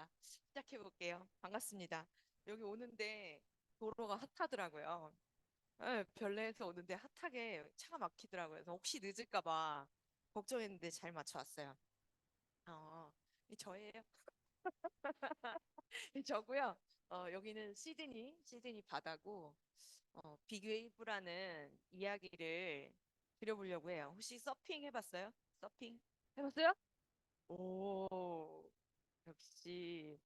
알겠습니다. 시작해 볼게요. 반갑습니다. 여기 오는데 도로가 핫하더라고요. 예, 별내에서 오는데 핫하게 차가 막히더라고요. 그래서 혹시 늦을까 봐 걱정했는데 잘 맞춰왔어요. 이 저예요. 저고요. 여기는 시드니 바다고 빅웨이브라는 이야기를 드려보려고 해요. 혹시 서핑 해봤어요? 서핑 해봤어요? 오, 역시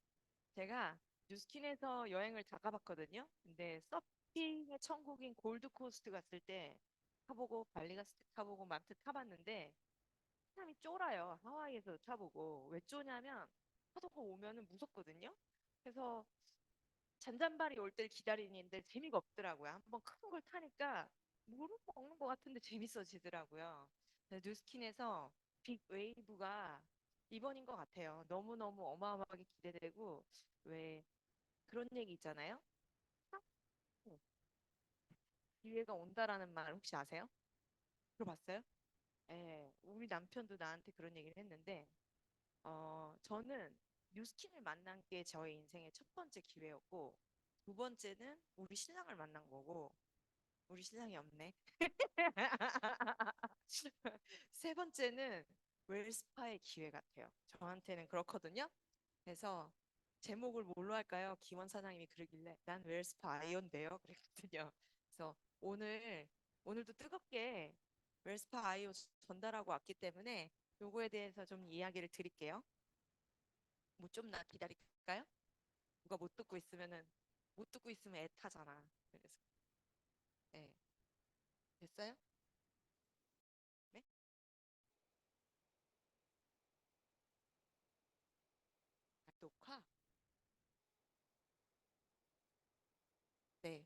제가 뉴스킨에서 여행을 다 가봤거든요. 근데 서핑의 천국인 골드코스트 갔을 때 타보고 발리 갔을 때 타보고 맘트 타봤는데 사람이 쫄아요. 하와이에서 타보고 왜 쫄냐면 파도가 오면은 무섭거든요. 그래서 잔잔바리 올 때를 기다리는데 재미가 없더라고요. 한번 큰 걸 타니까 물을 먹는 것 같은데 재밌어지더라고요. 그래서 뉴스킨에서 빅 웨이브가 이번인 것 같아요. 너무너무 어마어마하게 기대되고 왜 그런 얘기 있잖아요. 어, 기회가 온다라는 말 혹시 아세요? 들어봤어요? 예, 우리 남편도 나한테 그런 얘기를 했는데, 저는 뉴스킨을 만난 게 저의 인생의 첫 번째 기회였고, 두 번째는 우리 신랑을 만난 거고, 우리 신랑이 없네. 세 번째는 웰스파의 기회 같아요. 저한테는 그렇거든요. 그래서 제목을 뭘로 할까요? 기원 사장님이 그러길래 난 웰스파 아이온데요. 그랬거든요. 그래서 오늘도 뜨겁게 웰스파 아이오 전달하고 왔기 때문에 요거에 대해서 좀 이야기를 드릴게요. 뭐 좀 나 기다릴까요? 누가 못 듣고 있으면 애타잖아. 그래서 네. 됐어요? 네? 녹화? 네.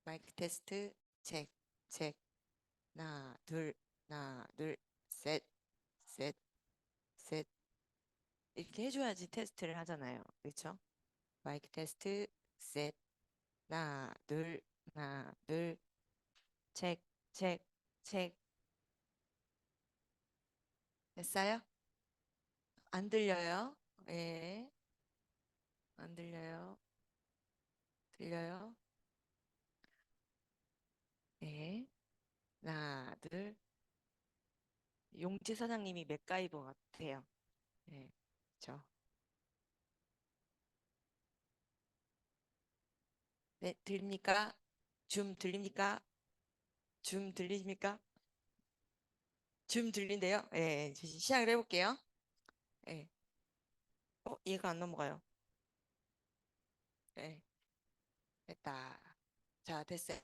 마이크 테스트 체크 체크 하나 둘 셋 셋 셋 이렇게 해줘야지 테스트를 하잖아요. 그렇죠? 마이크 테스트 셋 하나 둘 체크 체크 체크 됐어요? 안 들려요? 예, 안 들려요. 들려요? 예. 하나 둘 용지 사장님이 맥가이버 같아요. 예. 그렇죠. 네, 들립니까? 줌 들립니까? 줌 들리십니까? 줌 들린대요? 예, 시작을 해볼게요. 예. 얘가 안 넘어가요. 예, 됐다. 자, 됐어요.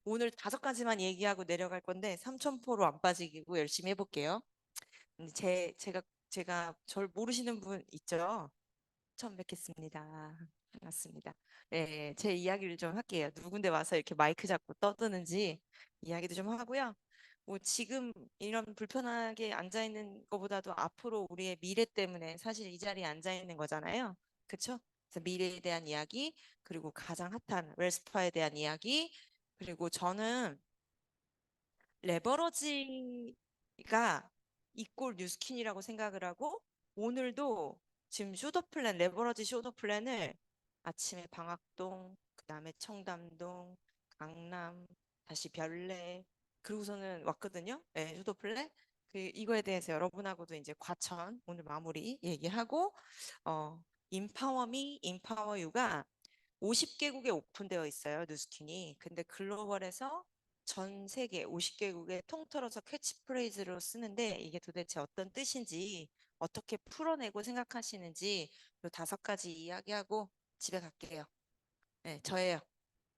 오늘 다섯 가지만 얘기하고 내려갈 건데, 삼천포로 안 빠지고 열심히 해볼게요. 근데 제가 절 모르시는 분 있죠? 처음 뵙겠습니다. 반갑습니다. 네, 제 이야기를 좀 할게요. 누군데 와서 이렇게 마이크 잡고 떠드는지 이야기도 좀 하고요. 뭐 지금 이런 불편하게 앉아 있는 것보다도 앞으로 우리의 미래 때문에 사실 이 자리에 앉아 있는 거잖아요. 그렇죠? 그래서 미래에 대한 이야기, 그리고 가장 핫한 웰스파에 대한 이야기, 그리고 저는 레버러지가 이꼴 뉴스킨이라고 생각을 하고 오늘도 지금 레버러지 쇼더 플랜을 아침에 방학동, 그다음에 청담동, 강남, 다시 별내 그리고서는 왔거든요. 네, 쇼더 플랜. 이거에 대해서 여러분하고도 이제 과천 오늘 마무리 얘기하고 인파워 유가 50개국에 오픈되어 있어요, 뉴스킨이. 근데 글로벌에서 전 세계 50개국에 통틀어서 캐치프레이즈로 쓰는데 이게 도대체 어떤 뜻인지 어떻게 풀어내고 생각하시는지 요 다섯 가지 이야기하고 집에 갈게요. 네, 저예요.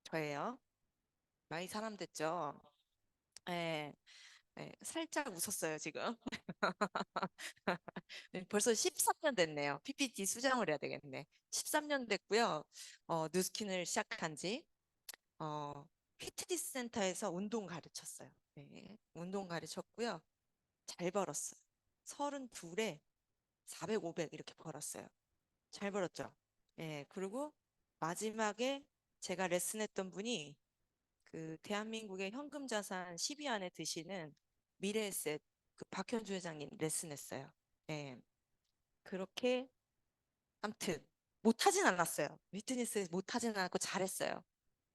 저예요. 많이 사람 됐죠? 네, 네, 살짝 웃었어요, 지금. 네, 벌써 13년 됐네요. PPT 수정을 해야 되겠네. 13년 됐고요. 뉴스킨을 시작한 지. 어, 피트니스 센터에서 운동 가르쳤어요. 네, 운동 가르쳤고요. 잘 벌었어요. 32에 400, 500 이렇게 벌었어요. 잘 벌었죠. 예, 그리고 마지막에 제가 레슨했던 분이 그 대한민국의 현금 자산 10위 안에 드시는 미래에셋 그 박현주 회장님 레슨했어요. 예, 그렇게 아무튼 못하진 않았어요. 피트니스 못하진 않았고 잘했어요.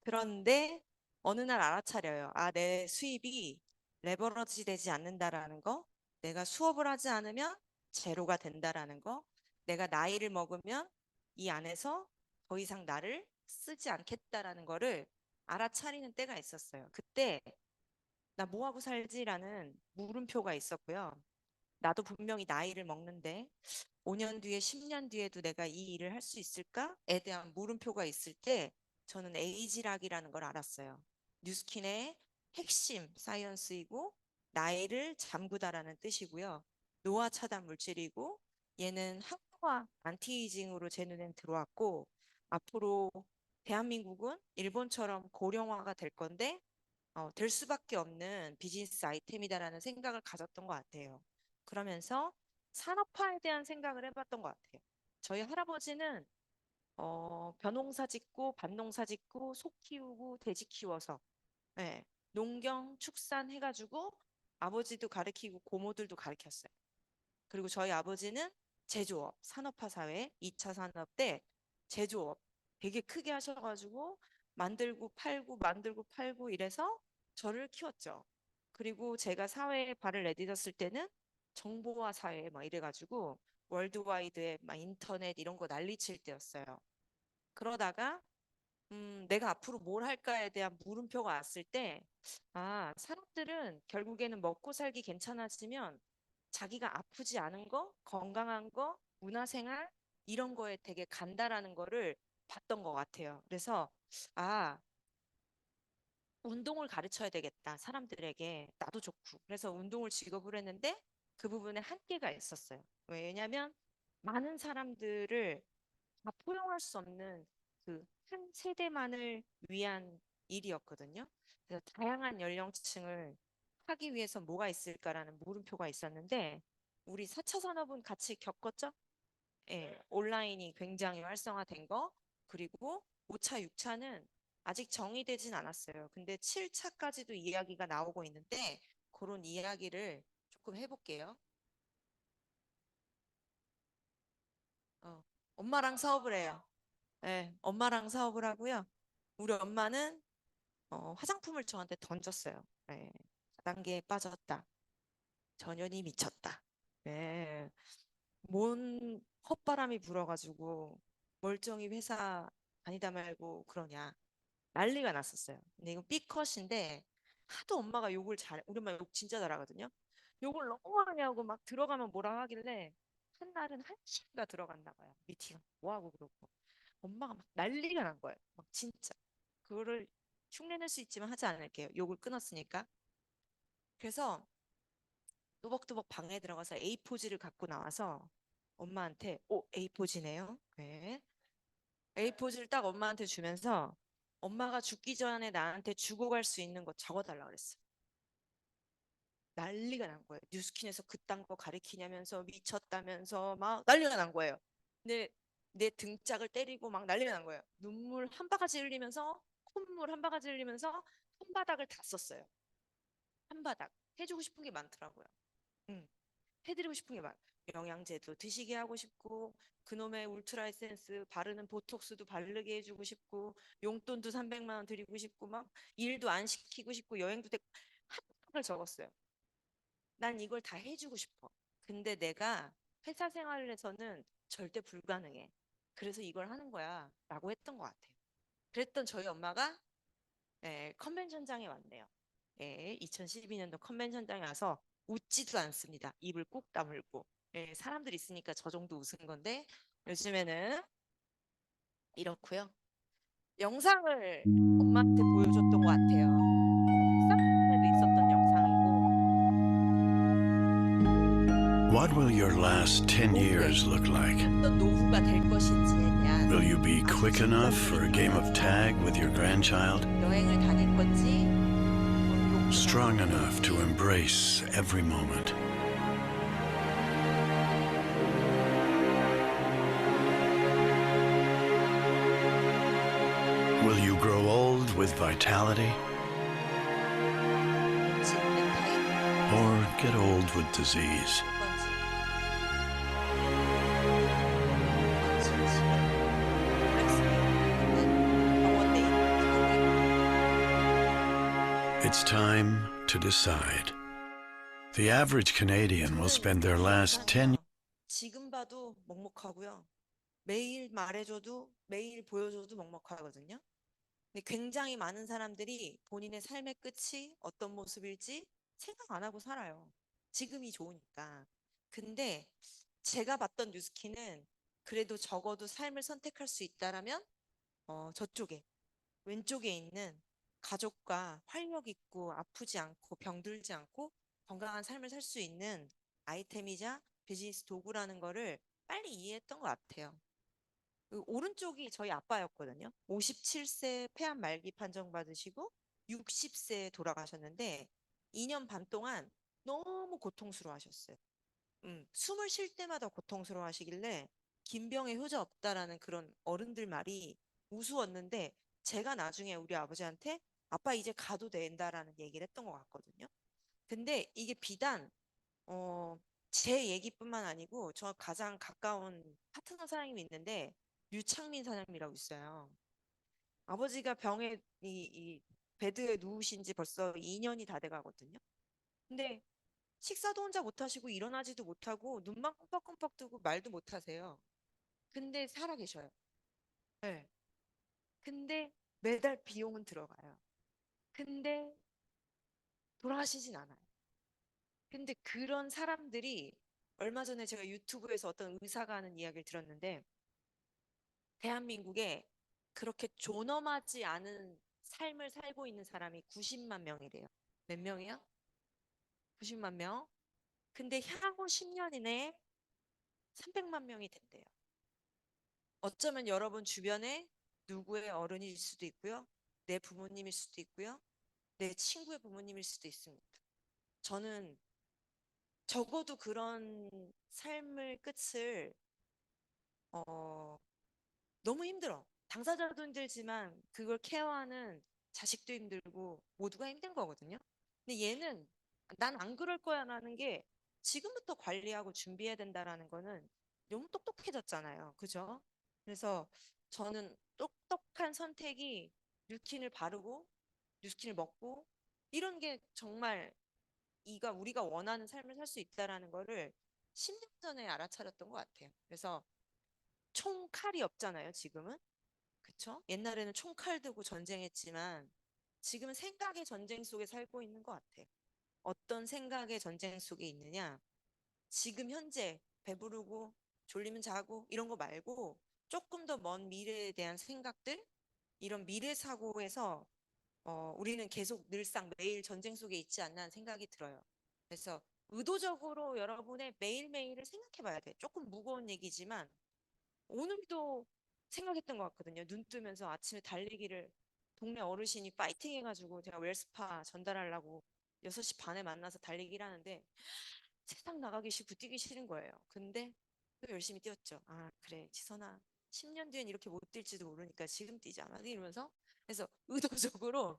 그런데 어느 날 알아차려요. 아, 내 수입이 레버러지 되지 않는다라는 거, 내가 수업을 하지 않으면 제로가 된다라는 거, 내가 나이를 먹으면 이 안에서 더 이상 나를 쓰지 않겠다라는 거를 알아차리는 때가 있었어요. 그때 나 뭐 하고 살지라는 물음표가 있었고요. 나도 분명히 나이를 먹는데 5년 뒤에 10년 뒤에도 내가 이 일을 할 수 있을까에 대한 물음표가 있을 때 저는 에이지락이라는 걸 알았어요. 뉴스킨의 핵심 사이언스이고 나이를 잠그다라는 뜻이고요. 노화 차단 물질이고 얘는 항노화 안티에이징으로 제 눈엔 들어왔고 앞으로 대한민국은 일본처럼 고령화가 될 건데 될 수밖에 없는 비즈니스 아이템이다라는 생각을 가졌던 것 같아요. 그러면서 산업화에 대한 생각을 해봤던 것 같아요. 저희 할아버지는 벼농사 짓고 밭농사 짓고 소 키우고 돼지 키워서 예, 농경 축산 해가지고 아버지도 가르치고 고모들도 가르쳤어요. 그리고 저희 아버지는 제조업, 산업화 사회, 2차 산업 때 제조업 되게 크게 하셔가지고 만들고 팔고 이래서 저를 키웠죠. 그리고 제가 사회에 발을 내딛었을 때는 정보화 사회 막 이래가지고 월드와이드에 막 인터넷 이런 거 난리칠 때였어요. 그러다가 내가 앞으로 뭘 할까에 대한 물음표가 왔을 때, 아, 사람들은 결국에는 먹고 살기 괜찮아지면 자기가 아프지 않은 거, 건강한 거, 문화생활 이런 거에 되게 간다라는 거를 봤던 것 같아요. 그래서 아, 운동을 가르쳐야 되겠다. 사람들에게 나도 좋고. 그래서 운동을 직업으로 했는데 그 부분에 한계가 있었어요. 왜냐하면 많은 사람들을 다 포용할 수 없는 그 한 세대만을 위한 일이었거든요. 그래서 다양한 연령층을 하기 위해서 뭐가 있을까라는 물음표가 있었는데 우리 4차 산업은 같이 겪었죠? 예, 온라인이 굉장히 활성화된 거 그리고 5차, 6차는 아직 정의되진 않았어요. 근데 7차까지도 이야기가 나오고 있는데 그런 이야기를 조금 해볼게요. 어, 엄마랑 사업을 해요. 네, 엄마랑 사업을 하고요. 우리 엄마는 화장품을 저한테 던졌어요. 네, 4단계에 빠졌다. 전현이 미쳤다. 네, 뭔 헛바람이 불어가지고 멀쩡히 회사 다니다 말고 그러냐. 난리가 났었어요. 근데 이거 B컷인데 하도 엄마가 욕을 잘, 우리 엄마 욕 진짜 잘하거든요. 욕을 너무 많이 하고 막 들어가면 뭐라 하길래 한 날은 한 시가 들어갔나 봐요. 미팅 뭐 하고 그러고. 엄마가 막 난리가 난 거예요. 막 진짜. 그거를 흉내낼 수 있지만 하지 않을게요. 욕을 끊었으니까. 그래서 또박또박 방에 들어가서 A4지를 갖고 나와서 엄마한테 A4지네요. 네. A4지를 딱 엄마한테 주면서 엄마가 죽기 전에 나한테 주고 갈 수 있는 거 적어달라 그랬어. 난리가 난 거예요. 뉴스킨에서 그딴 거 가리키냐면서 미쳤다면서 막 난리가 난 거예요. 근데 내 등짝을 때리고 막 난리가 난 거예요. 눈물 한 바가지 흘리면서 콧물 한 바가지 흘리면서 손바닥을 다 썼어요. 한 바닥. 해주고 싶은 게 많더라고요. 응. 해드리고 싶은 게 많아요. 영양제도 드시게 하고 싶고 그놈의 울트라 에센스 바르는 보톡스도 바르게 해주고 싶고 용돈도 300만 원 드리고 싶고 막 일도 안 시키고 싶고 여행도 되고 한 방을 적었어요. 난 이걸 다 해주고 싶어. 근데 내가 회사 생활에서는 절대 불가능해. 그래서 이걸 하는 거야 라고 했던 것 같아요. 그랬던 저희 엄마가 컨벤션장에 왔네요. 2012년도 컨벤션장에 와서 웃지도 않습니다. 입을 꾹 다물고. 사람들 있으니까 저 정도 웃은 건데 요즘에는 이렇고요. 영상을 엄마한테 보여줬던 것 같아요. 쌍둥이에도 있었던 영상이고 What will your last 10 years look like? 어떤 노후가 될 것인지에 대한 Will you be quick enough for a game of tag with your grandchild? 여행을 다닐 건지 Strong enough to embrace every moment? Will you grow old with vitality or get old with disease? It's time to decide. The average Canadian will 저는 spend their last 10 인상이요. 지금 봐도 먹먹하고요. 매일 말해줘도 매일 보여줘도 먹먹하거든요. 근데 굉장히 많은 사람들이 본인의 삶의 끝이 어떤 모습일지 생각 안 하고 살아요. 지금이 좋으니까. 근데 제가 봤던 뉴스키는 그래도 적어도 삶을 선택할 수 있다라면 저쪽에 왼쪽에 있는 가족과 활력 있고 아프지 않고 병들지 않고 건강한 삶을 살 수 있는 아이템이자 비즈니스 도구라는 거를 빨리 이해했던 것 같아요. 그 오른쪽이 저희 아빠였거든요. 57세 폐암 말기 판정 받으시고 60세에 돌아가셨는데 2년 반 동안 너무 고통스러워하셨어요. 숨을 쉴 때마다 고통스러워하시길래 김병에 효자 없다라는 그런 어른들 말이 우스웠는데 제가 나중에 우리 아버지한테 아빠 이제 가도 된다라는 얘기를 했던 것 같거든요. 근데 이게 비단 제 얘기뿐만 아니고 저 가장 가까운 파트너 사장님이 있는데 류창민 사장님이라고 있어요. 아버지가 병에 이 베드에 누우신 지 벌써 2년이 다 돼 가거든요. 근데 식사도 혼자 못 하시고 일어나지도 못하고 눈만 끔뻑끔뻑 뜨고 말도 못 하세요. 근데 살아 계셔요. 네. 근데 매달 비용은 들어가요. 근데 돌아가시진 않아요. 근데 그런 사람들이 얼마 전에 제가 유튜브에서 어떤 의사가 하는 이야기를 들었는데 대한민국에 그렇게 존엄하지 않은 삶을 살고 있는 사람이 90만 명이래요. 몇 명이요? 90만 명. 근데 향후 10년 이내에 300만 명이 된대요. 어쩌면 여러분 주변에 누구의 어른일 수도 있고요. 내 부모님일 수도 있고요. 내 친구의 부모님일 수도 있습니다. 저는 적어도 그런 삶의 끝을 어, 너무 힘들어. 당사자도 힘들지만 그걸 케어하는 자식도 힘들고 모두가 힘든 거거든요. 근데 얘는 난 안 그럴 거야라는 게 지금부터 관리하고 준비해야 된다라는 거는 너무 똑똑해졌잖아요. 그죠? 그래서 저는 똑똑한 선택이 뉴킨을 바르고 뉴스킨을 먹고 이런 게 정말 이가 우리가 원하는 삶을 살 수 있다라는 거를 10년 전에 알아차렸던 것 같아요. 그래서 총칼이 없잖아요, 지금은. 그쵸? 옛날에는 총칼 들고 전쟁했지만 지금은 생각의 전쟁 속에 살고 있는 것 같아요. 어떤 생각의 전쟁 속에 있느냐? 지금 현재 배부르고 졸리면 자고 이런 거 말고 조금 더 먼 미래에 대한 생각들, 이런 미래 사고에서 우리는 계속 늘상 매일 전쟁 속에 있지 않나 하는 생각이 들어요. 그래서 의도적으로 여러분의 매일매일을 생각해 봐야 돼. 조금 무거운 얘기지만 오늘도 생각했던 것 같거든요. 눈 뜨면서 아침에 달리기를 동네 어르신이 파이팅 해가지고 제가 웰스파 전달하려고 6시 반에 만나서 달리기를 하는데 세상 나가기 싫고 뛰기 싫은 거예요. 근데 또 열심히 뛰었죠. 아, 그래, 지선아. 10년 뒤엔 이렇게 못 뛸지도 모르니까 지금 뛰자. 막 이러면서 그래서 의도적으로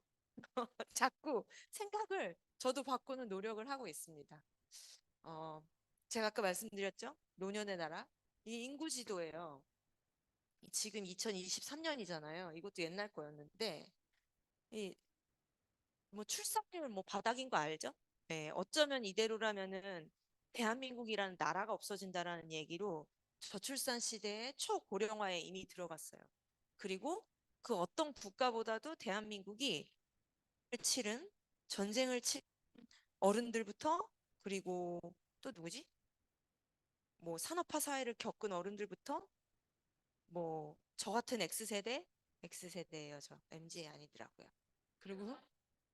자꾸 생각을 저도 바꾸는 노력을 하고 있습니다. 어, 제가 아까 말씀드렸죠? 노년의 나라. 이 인구 지도예요. 지금 2023년이잖아요. 이것도 옛날 거였는데, 이 뭐 출산율 뭐 바닥인 거 알죠? 네, 어쩌면 이대로라면은 대한민국이라는 나라가 없어진다라는 얘기로 저출산 시대의 초고령화에 이미 들어갔어요. 그리고 그 어떤 국가보다도 대한민국이 치른 전쟁을 치른 어른들부터 그리고 또 누구지? 뭐 산업화 사회를 겪은 어른들부터 뭐 저 같은 X세대예요, 저. MZ 아니더라고요. 그리고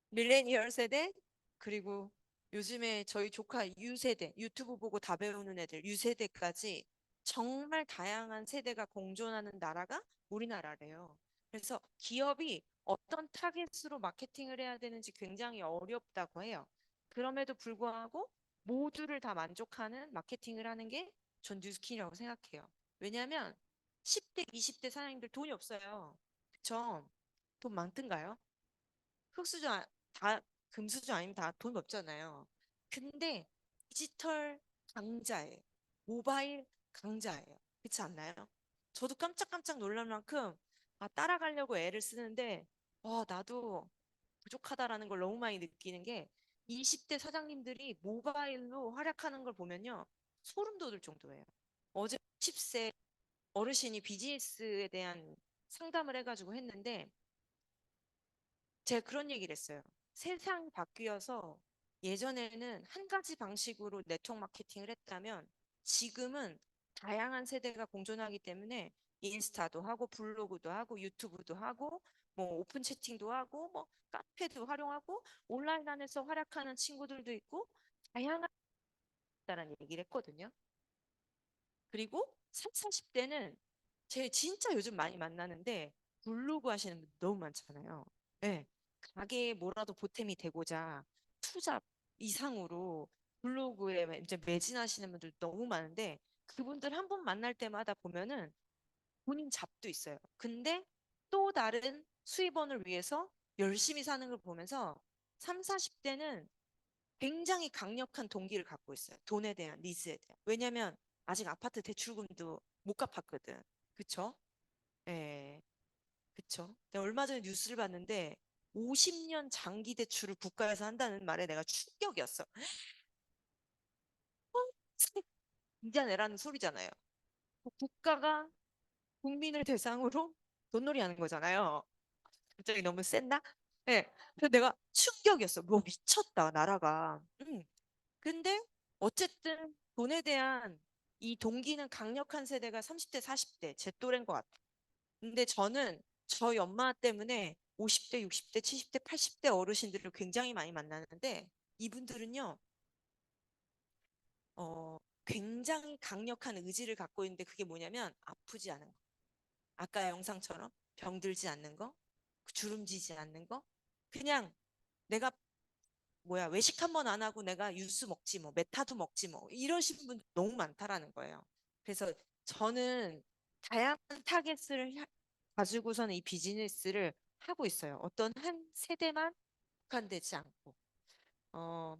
밀레니얼 세대, 그리고 요즘에 저희 조카 U세대, 유튜브 보고 다 배우는 애들, U세대까지 정말 다양한 세대가 공존하는 나라가 우리나라래요. 그래서 기업이 어떤 타겟으로 마케팅을 해야 되는지 굉장히 어렵다고 해요. 그럼에도 불구하고 모두를 다 만족하는 마케팅을 하는 게 전 뉴스킨이라고 생각해요. 왜냐하면 10대, 20대 사장님들 돈이 없어요. 그쵸? 돈 많던가요? 흙수저 다 금수저 아니면 다 돈 없잖아요. 근데 디지털 강자예요. 모바일 강자예요. 그렇지 않나요? 저도 깜짝깜짝 놀랄 만큼 따라가려고 애를 쓰는데 나도 부족하다라는 걸 너무 많이 느끼는 게 20대 사장님들이 모바일로 활약하는 걸 보면요. 소름 돋을 정도예요. 어제 10세 어르신이 비즈니스에 대한 상담을 해가지고 했는데 제가 그런 얘기를 했어요. 세상이 바뀌어서 예전에는 한 가지 방식으로 네트워크 마케팅을 했다면 지금은 다양한 세대가 공존하기 때문에 인스타도 하고 블로그도 하고 유튜브도 하고 뭐 오픈 채팅도 하고 뭐 카페도 활용하고 온라인 안에서 활약하는 친구들도 있고 다양하다는 얘기를 했거든요. 그리고 30, 40대는 제 진짜 요즘 많이 만나는데 블로그 하시는 분들 너무 많잖아요. 네. 가게에 뭐라도 보탬이 되고자 투잡 이상으로 블로그에 이제 매진하시는 분들 너무 많은데 그분들 한 번 만날 때마다 보면은 본인 잡도 있어요. 근데 또 다른 수입원을 위해서 열심히 사는 걸 보면서 3, 40대는 굉장히 강력한 동기를 갖고 있어요. 돈에 대한 니즈에 대한. 왜냐면 아직 아파트 대출금도 못 갚았거든. 그쵸? 예, 그쵸. 내가 얼마 전에 뉴스를 봤는데 50년 장기 대출을 국가에서 한다는 말에 내가 충격이었어. 어, 진짜 내라는 소리잖아요. 국가가 국민을 대상으로 돈놀이 하는 거잖아요. 갑자기 너무 센다? 네. 그래서 내가 충격이었어. 뭐 미쳤다, 나라가. 근데 어쨌든 돈에 대한 이 동기는 강력한 세대가 30대, 40대 제 또래인 것 같아요. 근데 저는 저희 엄마 때문에 50대, 60대, 70대, 80대 어르신들을 굉장히 많이 만나는데 이분들은요, 굉장히 강력한 의지를 갖고 있는데 그게 뭐냐면 아프지 않은 거. 아까 영상처럼 병들지 않는 거, 주름지지 않는 거. 그냥 내가 뭐야 외식 한 번 안 하고 내가 유스 먹지 뭐 메타도 먹지 뭐 이러신 분 너무 많다라는 거예요. 그래서 저는 다양한 타겟을 가지고서는 이 비즈니스를 하고 있어요. 어떤 한 세대만 국한되지 않고 어,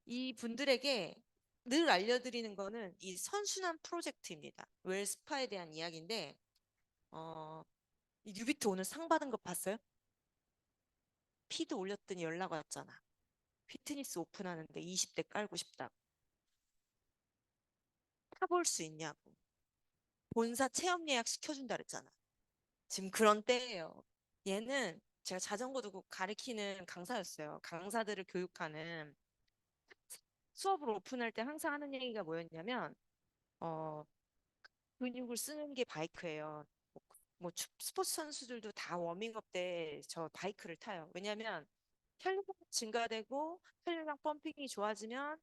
이 분들에게 늘 알려드리는 거는 이 선순환 프로젝트입니다. 웰스파에 대한 이야기인데 이 뉴비트 오늘 상 받은 거 봤어요? 피드 올렸더니 연락 왔잖아. 피트니스 오픈하는데 20대 깔고 싶다. 타볼 수 있냐고. 본사 체험 예약 시켜준다 그랬잖아. 지금 그런 때예요. 얘는 제가 자전거 두고 가르치는 강사였어요. 강사들을 교육하는 수업을 오픈할 때 항상 하는 얘기가 뭐였냐면 어, 근육을 쓰는 게 바이크예요. 스포츠 선수들도 다 워밍업 때 저 바이크를 타요. 왜냐면 혈류가 증가되고 혈류량 펌핑이 좋아지면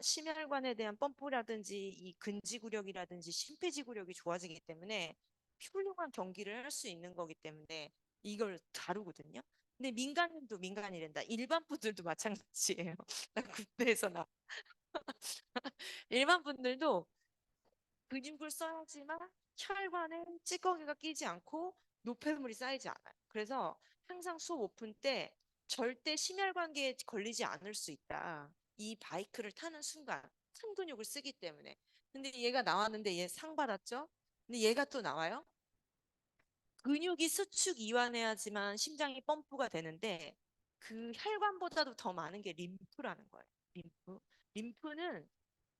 심혈관에 대한 펌프라든지 이 근지구력이라든지 심폐지구력이 좋아지기 때문에 훌륭한 경기를 할 수 있는 거기 때문에 이걸 다루거든요. 근데 민간인도 민간이란다. 일반 분들도 마찬가지예요. 나 군대에서 나 일반 분들도 근육을 써야지만 혈관에 찌꺼기가 끼지 않고 노폐물이 쌓이지 않아요. 그래서 항상 수업 오픈 때 절대 심혈관계에 걸리지 않을 수 있다. 이 바이크를 타는 순간 큰 근육을 쓰기 때문에. 근데 얘가 나왔는데 얘 상 받았죠? 근데 얘가 또 나와요? 근육이 수축 이완해야지만 심장이 펌프가 되는데 그 혈관보다도 더 많은 게 림프라는 거예요. 림프. 림프는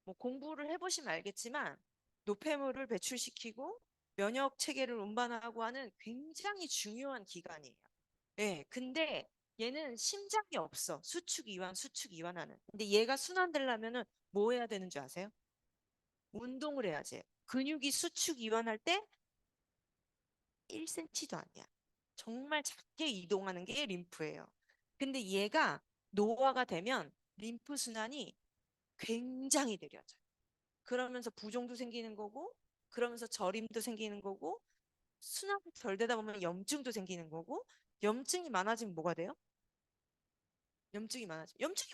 뭐 공부를 해보시면 알겠지만 노폐물을 배출시키고 면역 체계를 운반하고 하는 굉장히 중요한 기관이에요. 예, 근데 얘는 심장이 없어. 수축 이완, 수축 이완하는. 근데 얘가 순환되려면은 뭐 해야 되는 줄 아세요? 운동을 해야지. 근육이 수축 이완할 때 1cm도 아니야. 정말 작게 이동하는 게 림프예요. 근데 얘가 노화가 되면 림프 순환이 굉장히 느려져요. 그러면서 부종도 생기는 거고, 그러면서 저림도 생기는 거고, 순환이 덜 되다 보면 염증도 생기는 거고, 염증이 많아지면 뭐가 돼요? 염증이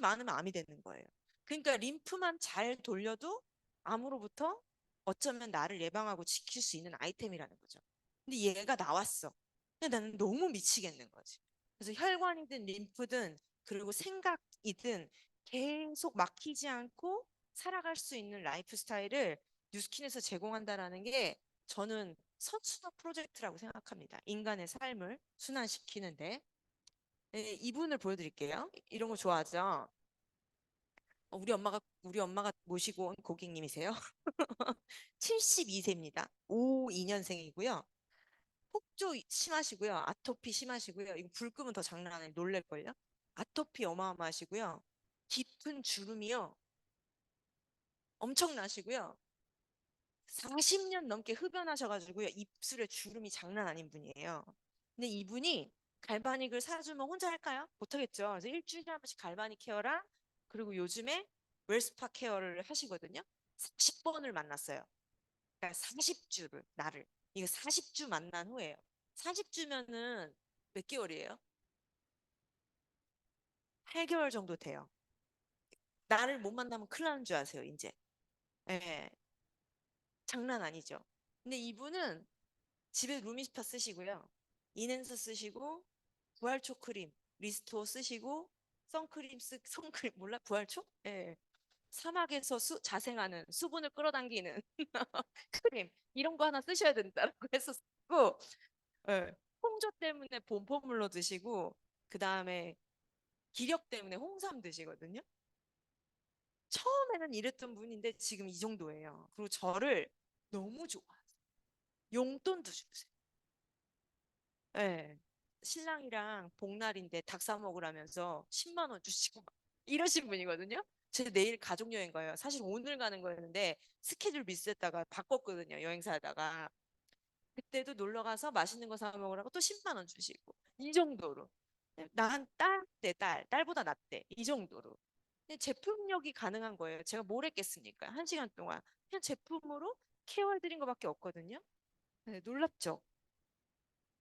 많으면 암이 되는 거예요. 그러니까 림프만 잘 돌려도 암으로부터 어쩌면 나를 예방하고 지킬 수 있는 아이템이라는 거죠. 근데 얘가 나왔어. 근데 나는 너무 미치겠는 거지. 그래서 혈관이든 림프든 그리고 생각이든 계속 막히지 않고 살아갈 수 있는 라이프 스타일을 뉴스킨에서 제공한다라는 게 저는 선순환 프로젝트라고 생각합니다. 인간의 삶을 순환시키는데. 예, 이분을 보여드릴게요. 이런 거 좋아하죠? 우리 엄마가 모시고 온 고객님이세요. 72세입니다. 52년생이고요. 폭조 심하시고요. 아토피 심하시고요. 이거 불 끄면 더 장난 아니에요. 놀랄걸요? 아토피 어마어마하시고요. 깊은 주름이요. 엄청나시고요. 40년 넘게 흡연하셔가지고요. 입술에 주름이 장난 아닌 분이에요. 근데 이분이 갈바닉을 사주면 혼자 할까요? 못하겠죠. 그래서 일주일에 한 번씩 갈바닉 케어랑 그리고 요즘에 웰스파 케어를 하시거든요. 40번을 만났어요. 그러니까 40주를 나를. 이거 40주 만난 후에요. 40주면은 몇 개월이에요? 8개월 정도 돼요. 나를 못 만나면 큰일 나는 줄 아세요, 이제. 예, 장난 아니죠. 근데 이분은 집에 루미스파 쓰시고요. 인앤서 쓰시고 부활초 크림, 리스토어 쓰시고 선크림 몰라? 부활초? 예. 사막에서 자생하는 수분을 끌어당기는 크림 이런 거 하나 쓰셔야 된다라고 했었고 예. 홍조 때문에 봄포물로 드시고 그 다음에 기력 때문에 홍삼 드시거든요. 처음에는 이랬던 분인데 지금 이 정도예요. 그리고 저를 너무 좋아하세요. 용돈도 주세요. 예. 신랑이랑 복날인데 닭 사 먹으라면서 10만 원 주시고 막 이러신 분이거든요. 제 내일 가족 여행 가요. 사실 오늘 가는 거였는데 스케줄 미스했다가 바꿨거든요. 여행사에다가. 그때도 놀러 가서 맛있는 거 사 먹으라고 또 10만 원 주시고 이 정도로. 난 내 딸보다 낫대. 이 정도로. 근데 제품력이 가능한 거예요. 제가 뭘 했겠습니까? 1시간 동안 그냥 제품으로 케어해드린 거밖에 없거든요. 네, 놀랍죠?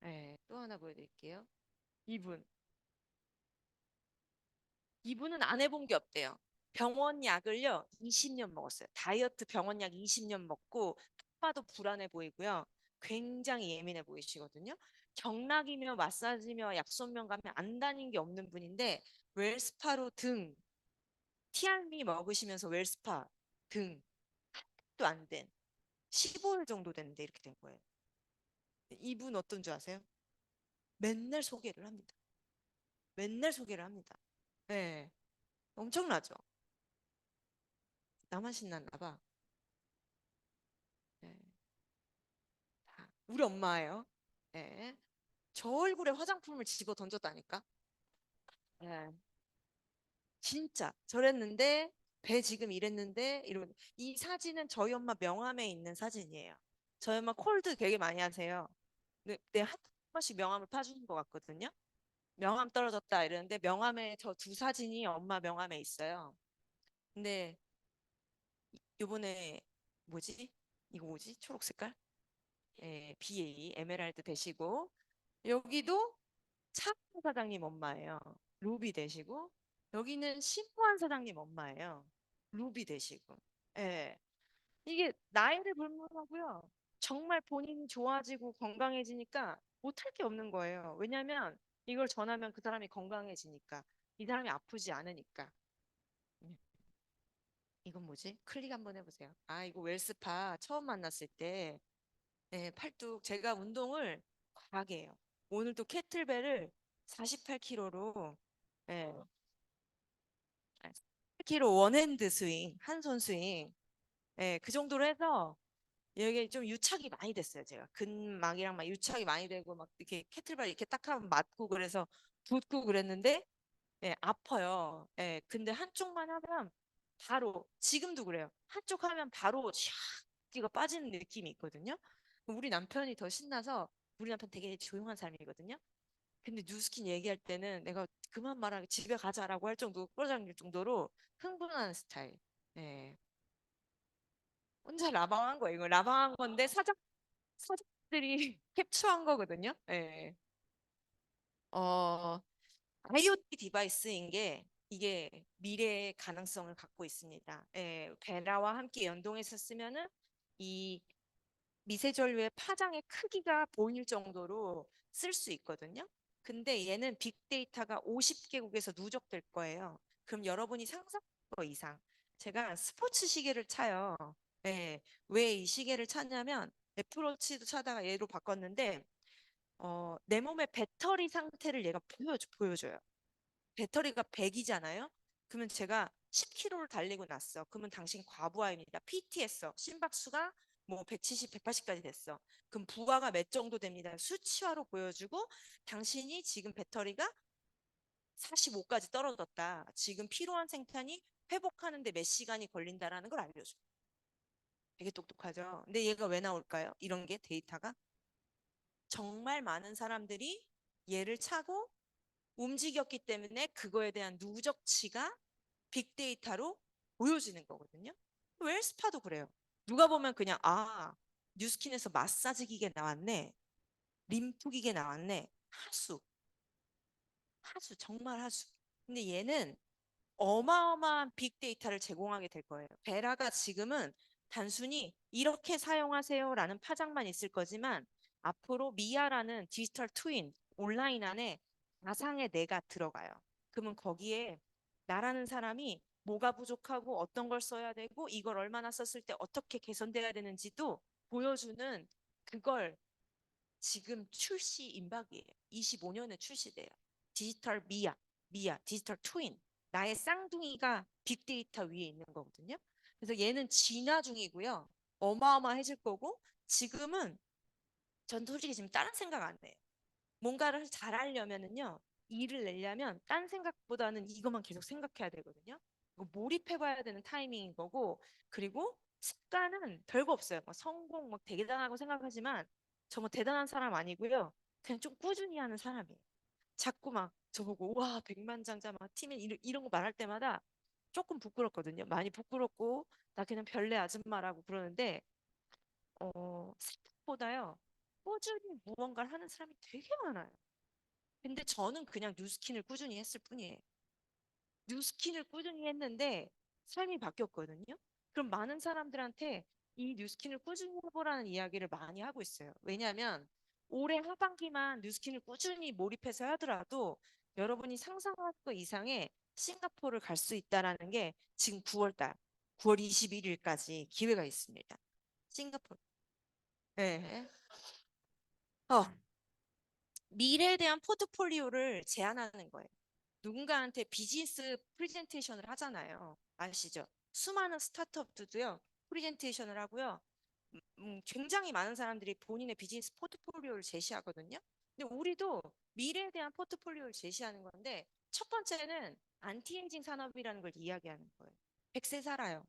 네, 또 하나 보여드릴게요. 이분. 이분은 안 해본 게 없대요. 병원 약을요, 20년 먹었어요. 다이어트 병원 약 20년 먹고, 딱 봐도 불안해 보이고요. 굉장히 예민해 보이시거든요. 경락이며 마사지며 약손명 가면 안 다닌 게 없는 분인데, 웰스파로 등, 티알미 먹으시면서 웰스파 등, 또 안 된, 15일 정도 됐는데 이렇게 된 거예요. 이분 어떤 줄 아세요? 맨날 소개를 합니다. 맨날 소개를 합니다. 네, 엄청나죠? 나만 신났나 봐. 네. 우리 엄마예요. 네. 저 얼굴에 화장품을 집어 던졌다니까. 네. 진짜 저랬는데 배 지금 이랬는데 이런 이 사진은 저희 엄마 명함에 있는 사진이에요. 저희 엄마 콜드 되게 많이 하세요. 근데 한 번씩 명함을 파주는 것 같거든요. 명함 떨어졌다 이러는데 명함에 저 두 사진이 엄마 명함에 있어요. 근데 요번에 뭐지? 이거 뭐지? 초록 색깔? 예, BA 에메랄드 되시고 여기도 차 사장님 엄마예요. 루비 되시고 여기는 신무한 사장님 엄마예요. 루비 되시고. 예. 이게 나이를 불문하고요. 정말 본인이 좋아지고 건강해지니까 못할 게 없는 거예요. 왜냐면 이걸 전하면 그 사람이 건강해지니까. 이 사람이 아프지 않으니까. 음, 이건 뭐지? 클릭 한번 해보세요. 아, 이거 웰스파 처음 만났을 때 네, 팔뚝 제가 운동을 과하게 해요. 오늘도 캐틀벨을 48kg로 8kg 원핸드 스윙, 한 손 스윙. 그 정도로 해서 여기 좀 유착이 많이 됐어요. 제가 근막이랑 막 유착이 많이 되고 막 이렇게 캐틀벨 이렇게 딱 하면 맞고 그래서 붓고 그랬는데 아파요. 근데 한쪽만 하면 바로 지금도 그래요. 한쪽 하면 바로 샥 기가 빠지는 느낌이 있거든요. 우리 남편이 더 신나서 우리 남편 되게 조용한 사람이거든요. 근데 뉴스킨 얘기할 때는 내가 그만 말하게 집에 가자라고 할 정도 끌어당길 정도로 흥분하는 스타일. 네. 혼자 라방한 거예요. 이거 라방한 건데 사장들이 캡처한 거거든요. 네. 어, IoT 디바이스인 게 이게 미래의 가능성을 갖고 있습니다. 베라와 함께 연동해서 쓰면은 이 미세전류의 파장의 크기가 보일 정도로 쓸 수 있거든요. 근데 얘는 빅데이터가 50개국에서 누적될 거예요. 그럼 여러분이 상상한 거 이상. 제가 스포츠 시계를 차요. 왜 이 시계를 찾냐면 애플워치도 차다가 얘로 바꿨는데 내 몸의 배터리 상태를 얘가 보여줘요. 배터리가 100이잖아요. 그러면 제가 10km를 달리고 났어. 그러면 당신 과부하입니다. PT 했어. 심박수가 뭐 170, 180까지 됐어. 그럼 부하가 몇 정도 됩니다. 수치화로 보여주고 당신이 지금 배터리가 45까지 떨어졌다. 지금 필요한 생산이 회복하는데 몇 시간이 걸린다라는 걸 알려줘. 되게 똑똑하죠. 근데 얘가 왜 나올까요? 이런 게 데이터가 정말 많은 사람들이 얘를 차고 움직였기 때문에 그거에 대한 누적치가 빅데이터로 보여지는 거거든요. 웰스파도 그래요. 누가 보면 그냥 뉴스킨에서 마사지 기계 나왔네. 림프 기계 나왔네. 하수 정말 하수. 근데 얘는 어마어마한 빅데이터를 제공하게 될 거예요. 베라가 지금은 단순히 이렇게 사용하세요라는 파장만 있을 거지만 앞으로 미아라는 디지털 트윈 온라인 안에 가상의 내가 들어가요. 그러면 거기에 나라는 사람이 뭐가 부족하고 어떤 걸 써야 되고 이걸 얼마나 썼을 때 어떻게 개선돼야 되는지도 보여주는 그걸 지금 출시 임박이에요. 25년에 출시돼요. 디지털 미아, 디지털 트윈. 나의 쌍둥이가 빅데이터 위에 있는 거거든요. 그래서 얘는 진화 중이고요. 어마어마해질 거고 지금은 전 솔직히 지금 다른 생각 안 해요. 뭔가를 잘하려면은요. 일을 내려면 딴 생각보다는 이것만 계속 생각해야 되거든요. 이거 몰입해봐야 되는 타이밍인 거고 그리고 습관은 별거 없어요. 막 성공 막 대단하고 생각하지만 저 뭐 대단한 사람 아니고요. 그냥 좀 꾸준히 하는 사람이에요. 자꾸 막 저보고 와 백만장자 막 팀에 이런 거 말할 때마다 조금 부끄럽거든요. 많이 부끄럽고 나 그냥 별내 아줌마라고 그러는데 생각보다요. 꾸준히 무언가를 하는 사람이 되게 많아요. 근데 저는 그냥 뉴스킨을 꾸준히 했을 뿐이에요. 뉴스킨을 꾸준히 했는데 삶이 바뀌었거든요. 그럼 많은 사람들한테 이 뉴스킨을 꾸준히 해보라는 이야기를 많이 하고 있어요. 왜냐하면 올해 하반기만 뉴스킨을 꾸준히 몰입해서 하더라도 여러분이 상상한 것 이상의 싱가포르를 갈 수 있다라는 게 지금 9월 달, 9월 21일까지 기회가 있습니다. 싱가포르. 네. 어, 미래에 대한 포트폴리오를 제안하는 거예요. 누군가한테 비즈니스 프레젠테이션을 하잖아요. 아시죠? 수많은 스타트업들도요. 프레젠테이션을 하고요. 굉장히 많은 사람들이 본인의 비즈니스 포트폴리오를 제시하거든요. 근데 우리도 미래에 대한 포트폴리오를 제시하는 건데 첫 번째는 안티에이징 산업이라는 걸 이야기하는 거예요. 100세 살아요.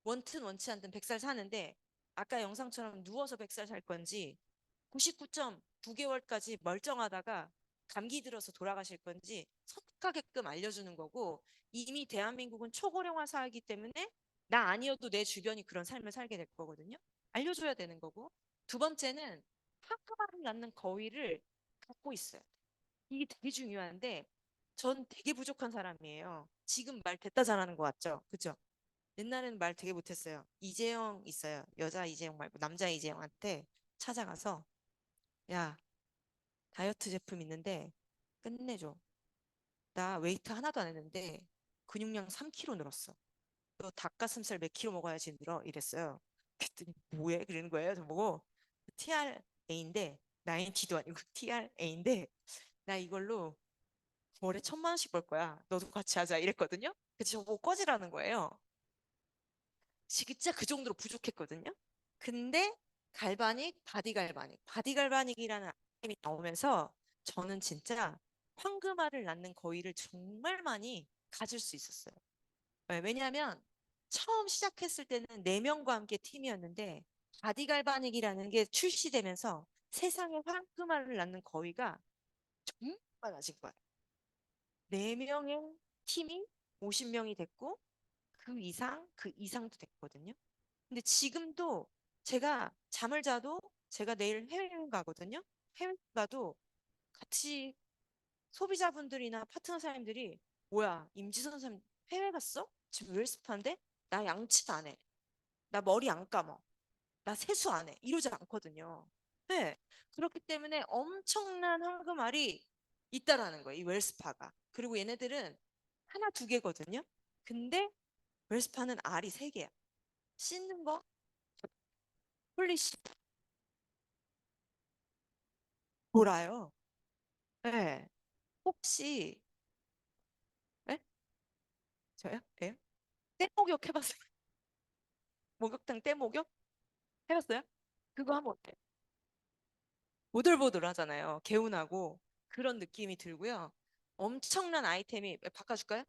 원튼 원치 않든 100살 사는데 아까 영상처럼 누워서 100살 살 건지 99.9개월까지 멀쩡하다가 감기 들어서 돌아가실 건지 선택하게끔 알려주는 거고 이미 대한민국은 초고령화 사회이기 때문에 나 아니어도 내 주변이 그런 삶을 살게 될 거거든요. 알려줘야 되는 거고 두 번째는 학교를 낳는 거위를 갖고 있어요. 이게 되게 중요한데 전 되게 부족한 사람이에요. 지금 말 됐다 잘하는 것 같죠? 그죠? 옛날에는 말 되게 못했어요. 이재영 있어요. 여자 이재영 말고 남자 이재영한테 찾아가서 야, 다이어트 제품 있는데 끝내줘. 나 웨이트 하나도 안 했는데 근육량 3kg 늘었어. 너 닭가슴살 몇 킬로 먹어야지 늘어? 이랬어요. 그랬더니 뭐해? 그러는 거예요. 저보고 TRA인데 90도 아니고 TRA인데 나 이걸로 월에 1,000만 원씩 벌 거야. 너도 같이 하자 이랬거든요. 그래서 저보고 꺼지라는 거예요. 진짜 그 정도로 부족했거든요. 근데 바디 갈바닉이라는 아이템이 나오면서 저는 진짜 황금알을 낳는 거위를 정말 많이 가질 수 있었어요. 왜냐하면 처음 시작했을 때는 4명과 함께 팀이었는데 바디 갈바닉이라는 게 출시되면서 세상에 황금알을 낳는 거위가 정말 많아진 거예요. 4명의 팀이 50명이 됐고 그 이상도 됐거든요. 근데 지금도 제가 잠을 자도 제가 내일 해외여행 가거든요. 해외 가도 같이 소비자분들이나 파트너 사장님들이 뭐야 임지선 선생님 해외 갔어? 지금 웰스파인데? 나 양치도 안 해. 나 머리 안 감어. 나 세수 안 해. 이러지 않거든요. 네. 그렇기 때문에 엄청난 황금알이 있다라는 거예요. 이 웰스파가. 그리고 얘네들은 하나 두 개거든요. 근데 웰스파는 알이 세 개야. 씻는 거 폴리시 돌아요. 네. 혹시, 네? 저요? 네? 떼목욕 해봤어요? 목욕탕 떼목욕? 해봤어요? 그거 하면 어때요? 보들보들 하잖아요. 개운하고 그런 느낌이 들고요. 엄청난 아이템이 바꿔줄까요?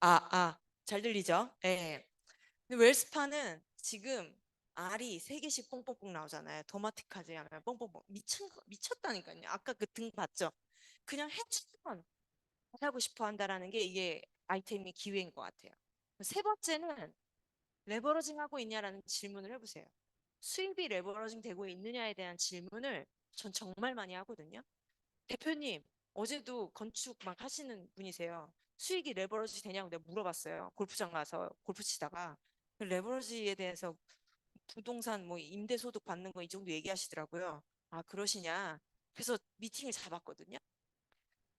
아, 잘 들리죠? 예. 근데 웰스파는 지금 알이 3개씩 뽕뽕뽕 나오잖아요. 도마티카제 하면 뽕뽕뽕. 미쳤다니까요. 아까 그 등 봤죠? 그냥 해치면 하고 싶어 한다라는 게 이게 아이템이 기회인 것 같아요. 세 번째는 레버러징 하고 있냐라는 질문을 해보세요. 수입이 레버러징 되고 있느냐에 대한 질문을 전 정말 많이 하거든요. 대표님, 어제도 건축 막 하시는 분이세요. 수익이 레버러지 되냐고 내가 물어봤어요. 골프장 가서 골프 치다가. 그 레버러지에 대해서 부동산 뭐 임대소득 받는 거 이 정도 얘기하시더라고요. 아, 그러시냐. 그래서 미팅을 잡았거든요.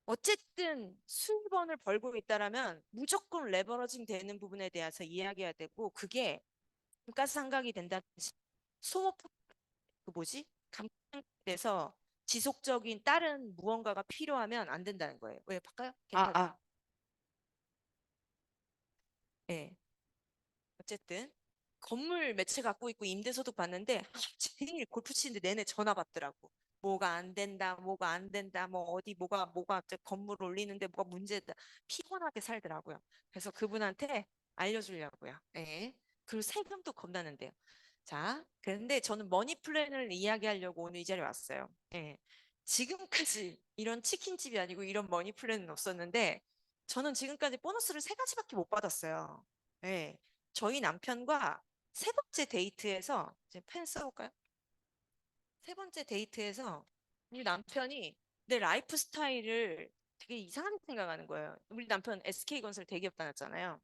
어쨌든 수입원을 벌고 있다라면 무조건 레버러징 되는 부분에 대해서 이야기해야 되고 그게 감가상각이 된다든지 소모품 그 뭐지? 감가돼서 지속적인 다른 무언가가 필요하면 안 된다는 거예요. 왜 바꿔요? 괜찮아요. 예. 어쨌든 건물 매체 갖고 있고 임대소득 받는데 하루 종일 골프 치는데 내내 전화 받더라고. 뭐가 안 된다, 뭐가 안 된다, 뭐 어디 뭐가 저 건물 올리는데 뭐가 문제다. 피곤하게 살더라고요. 그래서 그분한테 알려주려고요. 예. 그리고 세금도 겁나는데요. 자, 그런데 저는 머니 플랜을 이야기하려고 오늘 이 자리에 왔어요. 예. 지금까지 이런 치킨집이 아니고 이런 머니 플랜은 없었는데 저는 지금까지 보너스를 3가지밖에 못 받았어요. 예. 저희 남편과 세 번째 데이트에서 이제 펜 써볼까요? 세 번째 데이트에서 우리 남편이 내 라이프 스타일을 되게 이상하게 생각하는 거예요. 우리 남편 SK건설 대기업 다녔잖아요.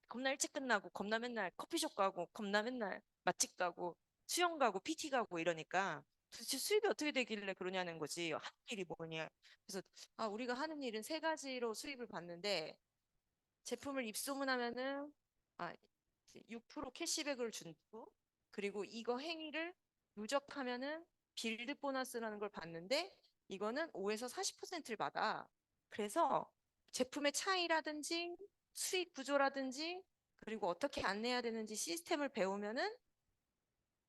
겁나 일찍 끝나고 겁나 맨날 커피숍 가고 겁나 맨날 맛집 가고 수영 가고 PT 가고 이러니까 도대체 수입이 어떻게 되길래 그러냐는 거지. 하는 일이 뭐냐. 그래서 우리가 하는 일은 3가지로 수입을 받는데 제품을 입소문하면은 6% 캐시백을 준다고 그리고 이거 행위를 누적하면은 빌드 보너스라는 걸 받는데 이거는 5에서 40%를 받아. 그래서 제품의 차이라든지 수익 구조라든지 그리고 어떻게 안내해야 되는지 시스템을 배우면은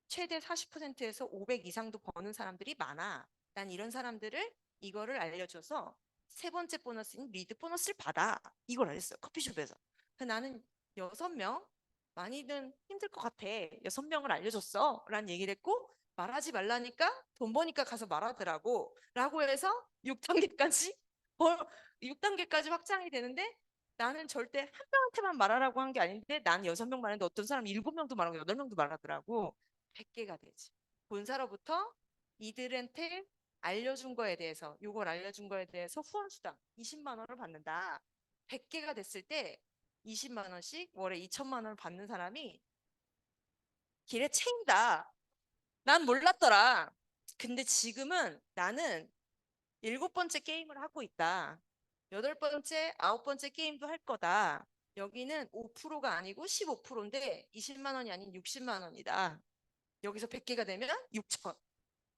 최대 40%에서 500 이상도 버는 사람들이 많아. 난 이런 사람들을 이거를 알려줘서 세 번째 보너스인 리드 보너스를 받아. 이걸 알렸어요. 커피숍에서. 나는 6명 많이는 힘들 것 같아. 6명을 알려줬어. 라는 얘기를 했고 말하지 말라니까 돈 버니까 가서 말하더라고. 라고 해서 6단계까지 6단계까지 확장이 되는데 나는 절대 한 명한테만 말하라고 한 게 아닌데 난 6명 말했는데 어떤 사람이 7명도 말하고 8명도 말하더라고. 100개가 되지. 본사로부터 이들한테 알려준 거에 대해서, 요걸 알려준 거에 대해서 후원수당 20만 원을 받는다. 100개가 됐을 때 20만 원씩 월에 2천만 원을 받는 사람이 길에 채인다. 난 몰랐더라. 근데 지금은 나는 7번째 게임을 하고 있다. 8번째, 9번째 게임도 할 거다. 여기는 5%가 아니고 15%인데 20만 원이 아닌 60만 원이다. 여기서 100개가 되면 6천.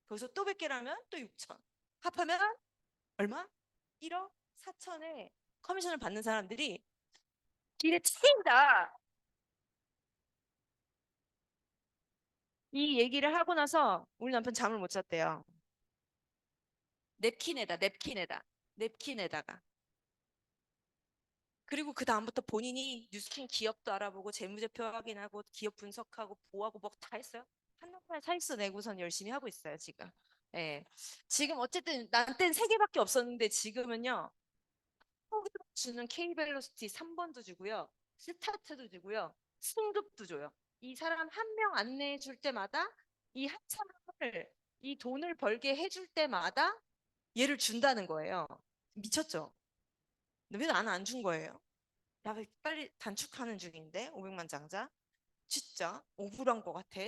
거기서 또 100개라면 또 6천. 합하면 얼마? 1억 4천에 커미션을 받는 사람들이 길에 차인다. 이 얘기를 하고 나서 우리 남편 잠을 못 잤대요. 냅킨에다가. 그리고 그 다음부터 본인이 뉴스킨 기업도 알아보고 재무제표 확인하고 기업 분석하고 보하고 뭐 다 했어요. 한눈에 사익서 내고선 열심히 하고 있어요, 지금. 예. 지금 어쨌든 나한테는 3개밖에 없었는데 지금은요. 주는 K벨로시티 3번도 주고요. 스타트도 주고요. 승급도 줘요. 이 사람 한 명 안내해 줄 때마다 이 한 사람을 이 돈을 벌게 해줄 때마다 얘를 준다는 거예요. 미쳤죠? 근데 왜 나는 안 준 거예요? 야, 빨리 단축하는 중인데 500만 장자. 진짜 억울한 것 같아.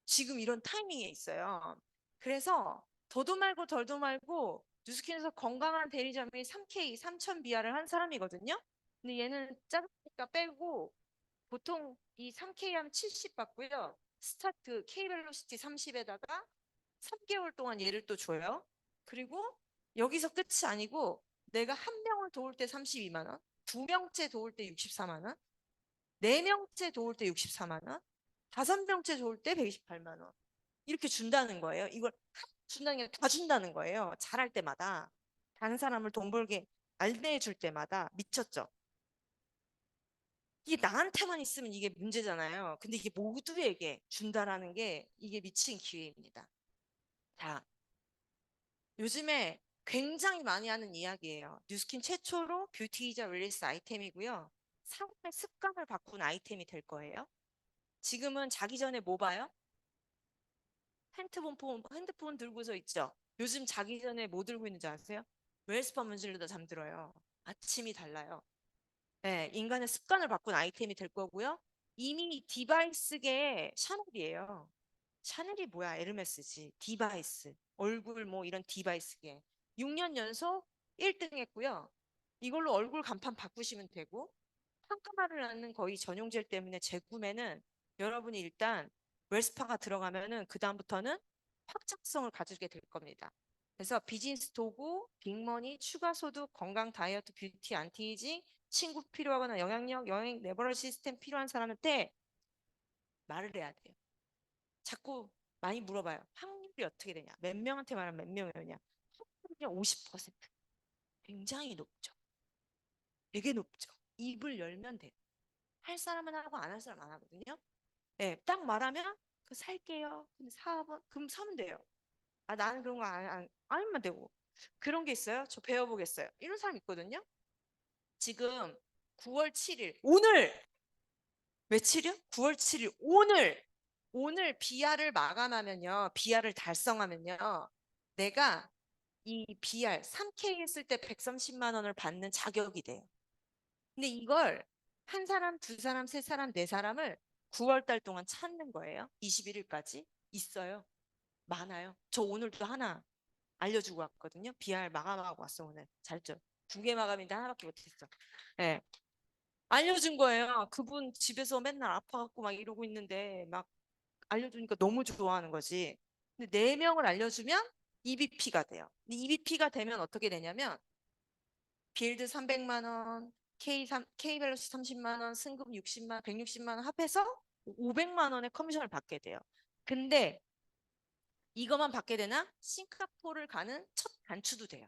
지금 이런 타이밍에 있어요. 그래서 더도 말고 덜도 말고 뉴스킨에서 건강한 대리점이 3K 3천 비하를 한 사람이거든요. 근데 얘는 작으니까 빼고 보통 이 3K 하면 70 받고요. 스타트 K 벨로시티 30에다가 3개월 동안 얘를 또 줘요. 그리고 여기서 끝이 아니고 내가 한 명을 도울 때 32만 원, 두 명째 도울 때 64만 원, 네 명째 도울 때 64만 원, 다섯 명째 도울 때 128만 원. 이렇게 준다는 거예요. 이걸 준다는 게 다 준다는 거예요. 잘할 때마다. 다른 사람을 돈 벌게 알려줄 때마다. 미쳤죠? 이게 나한테만 있으면 이게 문제잖아요. 근데 이게 모두에게 준다라는 게 이게 미친 기회입니다. 자, 요즘에 굉장히 많이 하는 이야기예요. 뉴스킨 최초로 뷰티이자 릴리스 아이템이고요. 사람의 습관을 바꾼 아이템이 될 거예요. 지금은 자기 전에 뭐 봐요? 핸드폰 들고서 있죠. 요즘 자기 전에 뭐 들고 있는지 아세요? 웰스파 문질러다 잠들어요. 아침이 달라요. 네, 인간의 습관을 바꾼 아이템이 될 거고요. 이미 디바이스계 샤넬이에요. 샤넬이 뭐야? 에르메스지. 디바이스. 얼굴 뭐 이런 디바이스계. 6년 연속 1등 했고요. 이걸로 얼굴 간판 바꾸시면 되고 황금알을 낳는 거의 전용젤 때문에 재구매는 여러분이 일단 웰스파가 들어가면은 그다음부터는 확장성을 가지게 될 겁니다. 그래서 비즈니스 도구, 빅머니, 추가 소득, 건강 다이어트, 뷰티, 안티에이징, 친구 필요하거나 영향력, 여행, 레버럴 시스템 필요한 사람한테 말을 해야 돼요. 자꾸 많이 물어봐요. 확률이 어떻게 되냐? 몇 명한테 말하면 몇 명이냐? 확률이 50%. 굉장히 높죠. 되게 높죠. 입을 열면 돼요. 할 사람은 하고 안 할 사람 안 하거든요. 네, 딱 말하면 그 살게요. 근데 사번 그럼 사면 돼요. 아 나는 그런 거 안 하면 되고 그런 게 있어요. 저 배워보겠어요. 이런 사람 있거든요. 지금 9월 7일 오늘 며칠이요? 9월 7일 오늘 비아를 마감하면요. 비아를 달성하면요. 내가 이 BR 3K 했을 때 130만 원을 받는 자격이 돼요. 근데 이걸 한 사람, 두 사람, 세 사람, 네 사람을 9월 달 동안 찾는 거예요. 21일까지 있어요. 많아요. 저 오늘도 하나 알려주고 왔거든요. BR 마감하고 왔어 오늘. 잘했죠. 두 개 마감인데 하나밖에 못했어. 예. 알려준 거예요. 그분 집에서 맨날 아파갖고 막 이러고 있는데 막 알려주니까 너무 좋아하는 거지. 근데 네 명을 알려주면 EBP가 돼요. 근데 EBP가 되면 어떻게 되냐면 빌드 300만 원, K밸런시 30만 원, 승급 60만, 160만 원 합해서 500만 원의 커미션을 받게 돼요. 근데 이것만 받게 되나? 싱가포르를 가는 첫 단추도 돼요.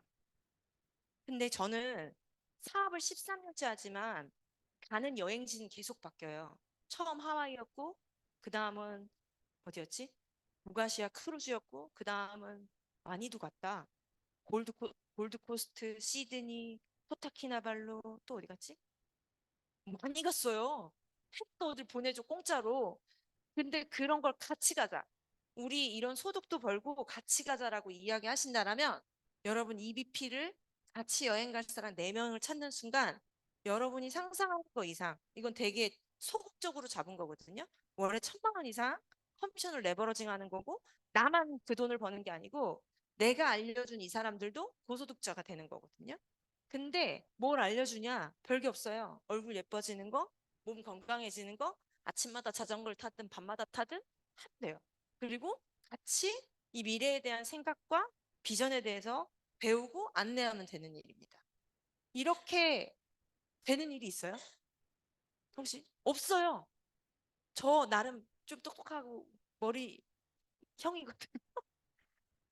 근데 저는 사업을 13년째 하지만 가는 여행지는 계속 바뀌어요. 처음 하와이였고, 그 다음은 어디였지? 북아시아 크루즈였고, 그 다음은 많이도 갔다. 골드코스트, 시드니, 코타키나발루, 또 어디 갔지? 많이 갔어요. 또 어딜 보내줘, 공짜로. 근데 그런 걸 같이 가자. 우리 이런 소득도 벌고 같이 가자라고 이야기 하신다라면 여러분 EBP를 같이 여행 갈 사람 4명을 찾는 순간 여러분이 상상하는 거 이상 이건 되게 소극적으로 잡은 거거든요. 월에 1,000만 원 이상 커미션을 레버러징 하는 거고 나만 그 돈을 버는 게 아니고 내가 알려준 이 사람들도 고소득자가 되는 거거든요. 근데 뭘 알려주냐? 별게 없어요. 얼굴 예뻐지는 거, 몸 건강해지는 거, 아침마다 자전거를 타든 밤마다 타든 하면 돼요. 그리고 같이 이 미래에 대한 생각과 비전에 대해서 배우고 안내하면 되는 일입니다. 이렇게 되는 일이 있어요? 혹시? 없어요. 저 나름 좀 똑똑하고 머리 형이거든요.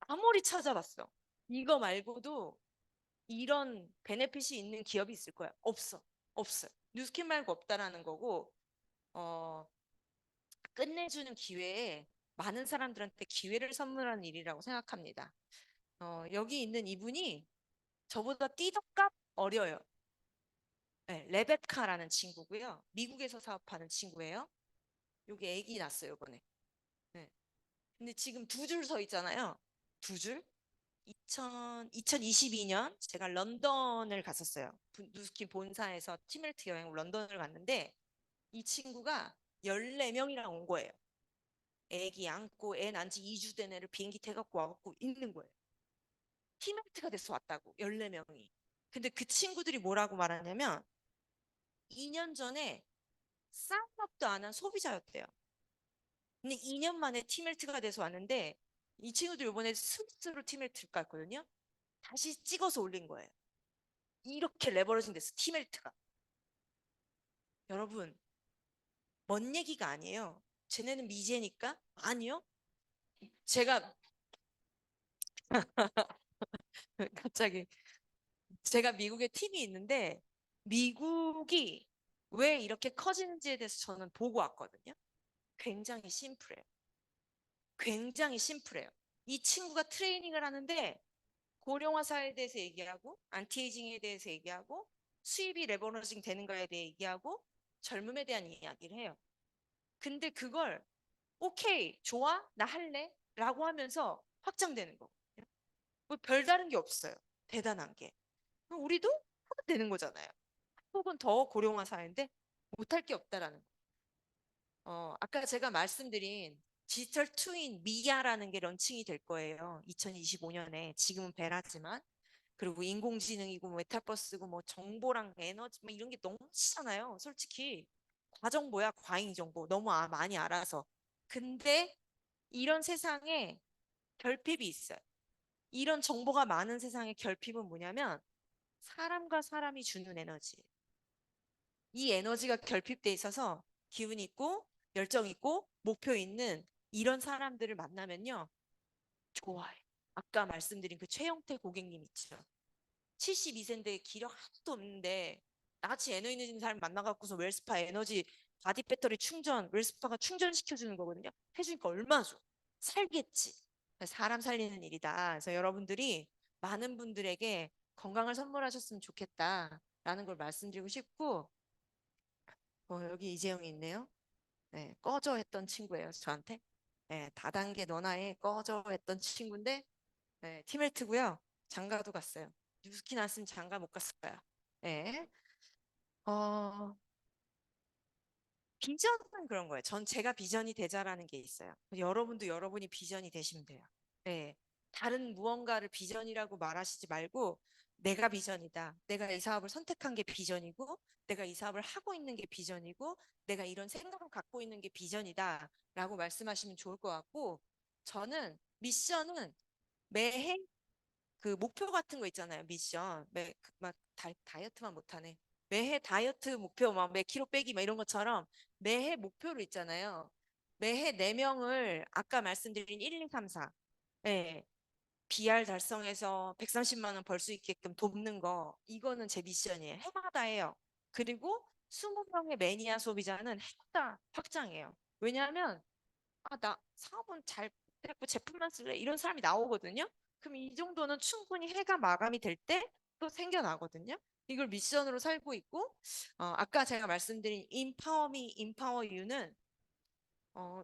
아무리 찾아봤어. 이거 말고도 이런 베네핏이 있는 기업이 있을 거야. 없어. 없어요. 뉴스킨 말고 없다라는 거고, 어, 끝내주는 기회에 많은 사람들한테 기회를 선물하는 일이라고 생각합니다. 여기 있는 이분이 저보다 띠덕값 어려요. 네, 레베카라는 친구고요. 미국에서 사업하는 친구예요. 여기 애기 낳았어요, 이번에. 네. 근데 지금 두 줄 서 있잖아요. 두 줄? 2022년 제가 런던을 갔었어요. 누스킨 본사에서 티멜트 여행 런던을 갔는데 이 친구가 14명이랑 온 거예요. 애기 안고 애 낳은 지 2주 된 애를 비행기 태갖고 와갖고 있는 거예요. 팀메이트가 돼서 왔다고 14명이. 근데 그 친구들이 뭐라고 말하냐면 2년 전에 쌍업도 안 한 소비자였대요. 근데 2년 만에 팀메이트가 돼서 왔는데 이 친구들 이번에 스위스로 팀메이트를 갔거든요. 다시 찍어서 올린 거예요. 이렇게 레버리징 됐어, 팀메이트가. 여러분, 먼 얘기가 아니에요. 쟤네는 미제니까? 아니요. 제가 갑자기 제가 미국에 팀이 있는데 미국이 왜 이렇게 커지는지에 대해서 저는 보고 왔거든요. 굉장히 심플해요. 굉장히 심플해요. 이 친구가 트레이닝을 하는데 고령화 사회에 대해서 얘기하고 안티에이징에 대해서 얘기하고 수입이 레버러징 되는 거에 대해 얘기하고 젊음에 대한 이야기를 해요. 근데 그걸 오케이, 좋아, 나 할래 라고 하면서 확장되는 거. 뭐 별다른 게 없어요. 대단한 게. 그럼 우리도 하면 되는 거잖아요. 한국은 더 고령화 사회인데 못할 게 없다라는 거. 아까 제가 말씀드린 디지털 트윈 미아라는 게 런칭이 될 거예요. 2025년에. 지금은 베라지만. 그리고 인공지능이고 뭐 메타버스고 뭐 정보랑 에너지 뭐 이런 게 너무 치잖아요. 솔직히 과정보야 과잉 정보 너무 많이 알아서. 근데 이런 세상에 결핍이 있어요. 이런 정보가 많은 세상의 결핍은 뭐냐면 사람과 사람이 주는 에너지. 이 에너지가 결핍돼 있어서 기운 있고 열정 있고 목표 있는 이런 사람들을 만나면요. 좋아요. 아까 말씀드린 그 최영태 고객님 있죠. 72세인데 기력 하나도 없는데 나같이 에너지 있는 사람 만나갖고서 웰스파 에너지 바디 배터리 충전, 웰스파가 충전시켜주는 거거든요. 해주니까 얼마나 좋아. 살겠지. 사람 살리는 일이다. 그래서 여러분들이 많은 분들에게 건강을 선물하셨으면 좋겠다라는 걸 말씀드리고 싶고, 여기 이재영이 있네요. 네, 꺼져 했던 친구예요, 저한테. 네, 다단계 너나에 꺼져 했던 친구인데, 네, 티멜트고요. 장가도 갔어요. 뉴스키 났으면 장가 못 갔을 거야. 네. 어, 비전은 그런 거예요. 전 제가 비전이 되자라는 게 있어요. 여러분도 여러분이 비전이 되시면 돼요. 네. 다른 무언가를 비전이라고 말하시지 말고 내가 비전이다. 내가 이 사업을 선택한 게 비전이고 내가 이 사업을 하고 있는 게 비전이고 내가 이런 생각을 갖고 있는 게 비전이다. 라고 말씀하시면 좋을 것 같고 저는 미션은 매해 그 목표 같은 거 있잖아요. 미션. 막 다이어트만 못하네. 매해 다이어트 목표 막 몇 킬로 빼기 막 이런 것처럼 매해 목표를 있잖아요. 매해 4명을 아까 말씀드린 1, 2, 3, 4. 예. BR 달성해서 130만 원 벌 수 있게끔 돕는 거. 이거는 제 미션이에요. 해마다 해요. 그리고 20명의 매니아 소비자는 해마다 확장해요. 왜냐하면 나 사업은 잘 됐고 제품만 쓸래 이런 사람이 나오거든요. 그럼 이 정도는 충분히 해가 마감이 될 때 또 생겨나거든요. 이걸 미션으로 살고 있고 아까 제가 말씀드린 Empower Me, Empower You는 어,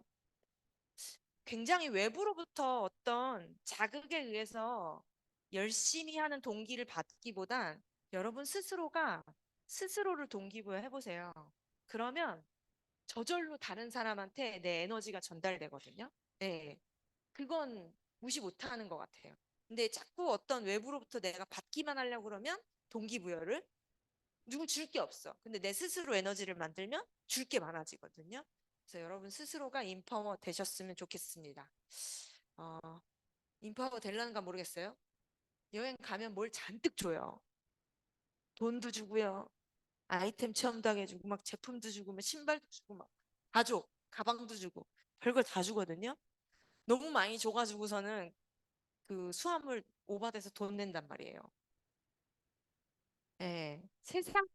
굉장히 외부로부터 어떤 자극에 의해서 열심히 하는 동기를 받기보단 여러분 스스로가 스스로를 동기부여 해보세요. 그러면 저절로 다른 사람한테 내 에너지가 전달되거든요. 네. 그건 무시 못하는 것 같아요. 근데 자꾸 어떤 외부로부터 내가 받기만 하려고 그러면 동기부여를 누구 줄 게 없어. 근데 내 스스로 에너지를 만들면 줄 게 많아지거든요. 그래서 여러분 스스로가 인파워 되셨으면 좋겠습니다. 어, 인파워 되려는가 모르겠어요. 여행 가면 뭘 잔뜩 줘요. 돈도 주고요. 아이템 체험도 하게 해주고 막 제품도 주고 막 신발도 주고 막 다 줘. 가방도 주고 별걸 다 주거든요. 너무 많이 줘가지고서는 그 수화물 오바돼서 돈 낸단 말이에요. 예, 세상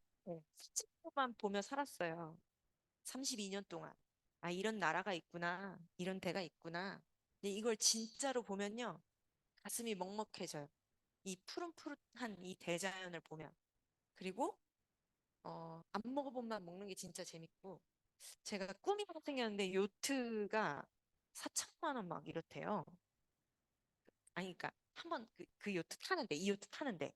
수치만 보며 살았어요. 32년 동안. 이런 나라가 있구나. 이런 데가 있구나. 근데 이걸 진짜로 보면요. 가슴이 먹먹해져요. 이 푸릇푸릇한 이 대자연을 보면. 그리고 안 먹어본 맛 먹는 게 진짜 재밌고 제가 꿈이 하나 생겼는데 요트가 4천만 원 막 이렇대요. 아니 그러니까 한번 그 요트 타는데 이 요트 타는데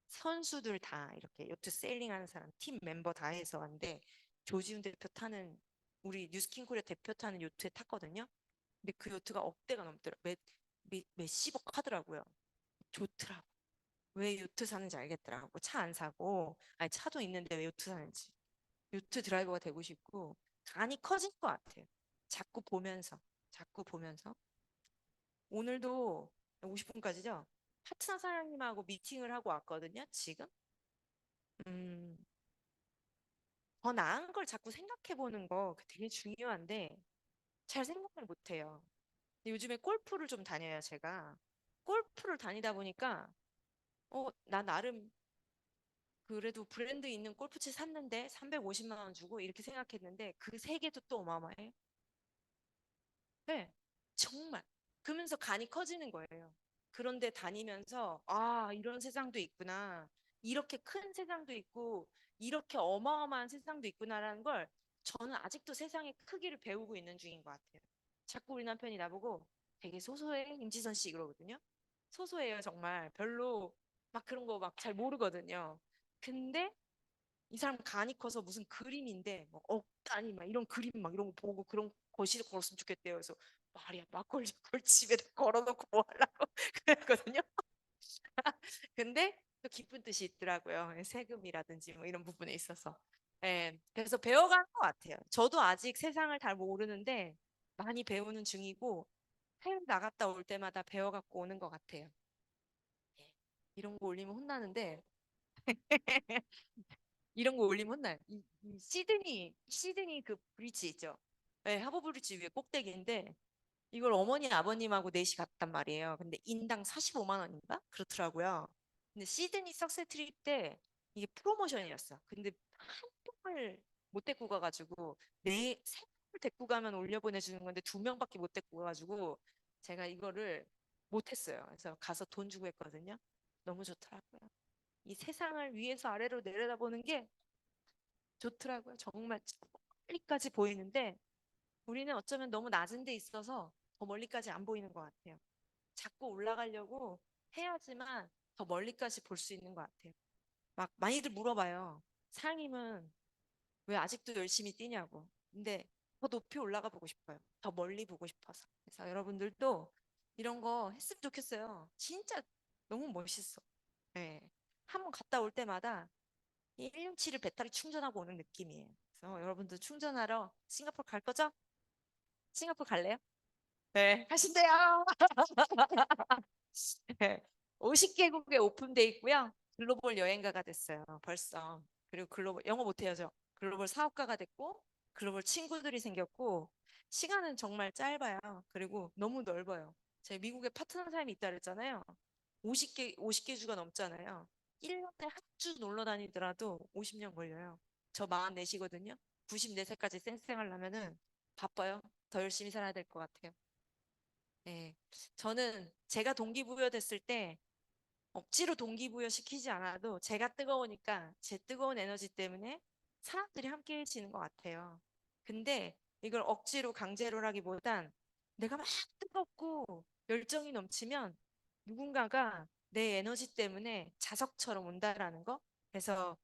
선수들 다 이렇게 요트 세일링하는 사람 팀 멤버 다 해서 하는데 조지훈 대표 타는 우리 뉴스킹 코리아 대표 타는 요트에 탔거든요. 근데 그 요트가 억대가 넘더라. 몇십억 하더라고요. 좋더라고. 왜 요트 사는지 알겠더라고. 차 안 사고, 아니 차도 있는데 왜 요트 사는지. 요트 드라이버가 되고 싶고, 간이 커진 것 같아요. 자꾸 보면서, 자꾸 보면서. 오늘도 50분까지죠? 파트너 사장님하고 미팅을 하고 왔거든요, 지금. 음, 더 나은 걸 자꾸 생각해 보는 거 되게 중요한데, 잘 생각을 못 해요. 요즘에 골프를 좀 다녀요, 제가. 골프를 다니다 보니까, 나 나름 그래도 브랜드 있는 골프채 샀는데 350만 원 주고 이렇게 생각했는데 그 세 개도 또 어마어마해요. 네, 정말. 그러면서 간이 커지는 거예요. 그런데 다니면서 이런 세상도 있구나. 이렇게 큰 세상도 있고 이렇게 어마어마한 세상도 있구나라는 걸 저는 아직도 세상의 크기를 배우고 있는 중인 것 같아요. 자꾸 우리 남편이 나보고 되게 소소해, 임지선 씨 이러거든요. 소소해요, 정말. 별로 막 그런 거 막 잘 모르거든요. 근데 이 사람 간이 커서 무슨 그림인데 뭐 억단이 막 이런 그림 막 이런 거 보고 그런 거실에 걸었으면 좋겠대요. 그래서 말이야 막걸리 그걸 집에다 걸어놓고 뭐 하려고 그랬거든요. 근데 또 기쁜 뜻이 있더라고요. 세금이라든지 뭐 이런 부분에 있어서. 예, 그래서 배워가는 것 같아요. 저도 아직 세상을 잘 모르는데 많이 배우는 중이고 해외 나갔다 올 때마다 배워갖고 오는 것 같아요. 예, 이런 거 올리면 혼나는데 이런 거 올리면 혼나요. 이 시드니 그 브릿지 있죠? 네, 하버 브릿지 위에 꼭대기인데 이걸 어머니 아버님하고 넷이 갔단 말이에요. 근데 인당 45만 원인가? 그렇더라고요. 근데 시드니 석세 트립 때 이게 프로모션이었어. 근데 한 명을 못 데리고 가가지고 세 명을 데리고 가면 올려보내주는 건데 두 명밖에 못 데리고 가가지고 제가 이거를 못했어요. 그래서 가서 돈 주고 했거든요. 너무 좋더라고요. 이 세상을 위에서 아래로 내려다보는 게 좋더라고요. 정말 멀리까지 보이는데 우리는 어쩌면 너무 낮은 데 있어서 더 멀리까지 안 보이는 것 같아요. 자꾸 올라가려고 해야지만 더 멀리까지 볼 수 있는 것 같아요. 막 많이들 물어봐요. 사장님은 왜 아직도 열심히 뛰냐고. 근데 더 높이 올라가 보고 싶어요. 더 멀리 보고 싶어서. 그래서 여러분들도 이런 거 했으면 좋겠어요. 진짜 너무 멋있어. 네. 한번 갔다 올 때마다 이 1년치를 배터리 충전하고 오는 느낌이에요. 그래서 여러분들 충전하러 싱가포르 갈 거죠? 싱가포르 갈래요? 네, 가신대요. 네, 50개국에 오픈돼 있고요. 글로벌 여행가가 됐어요. 벌써. 그리고 글로벌 영어 못해요, 저. 글로벌 사업가가 됐고 글로벌 친구들이 생겼고 시간은 정말 짧아요. 그리고 너무 넓어요. 제가 미국에 파트너 삶이 있다 그랬잖아요. 50개 주가 넘잖아요. 1년에 한 주 놀러 다니더라도 50년 걸려요. 저 44시거든요. 94세까지 쌩쌩 하려면은 바빠요. 더 열심히 살아야 될 것 같아요. 네. 저는 제가 동기부여 됐을 때 억지로 동기부여 시키지 않아도 제가 뜨거우니까 제 뜨거운 에너지 때문에 사람들이 함께 해지는 것 같아요. 근데 이걸 억지로 강제로라기보단 내가 막 뜨겁고 열정이 넘치면 누군가가 내 에너지 때문에 자석처럼 온다라는 거. 그래서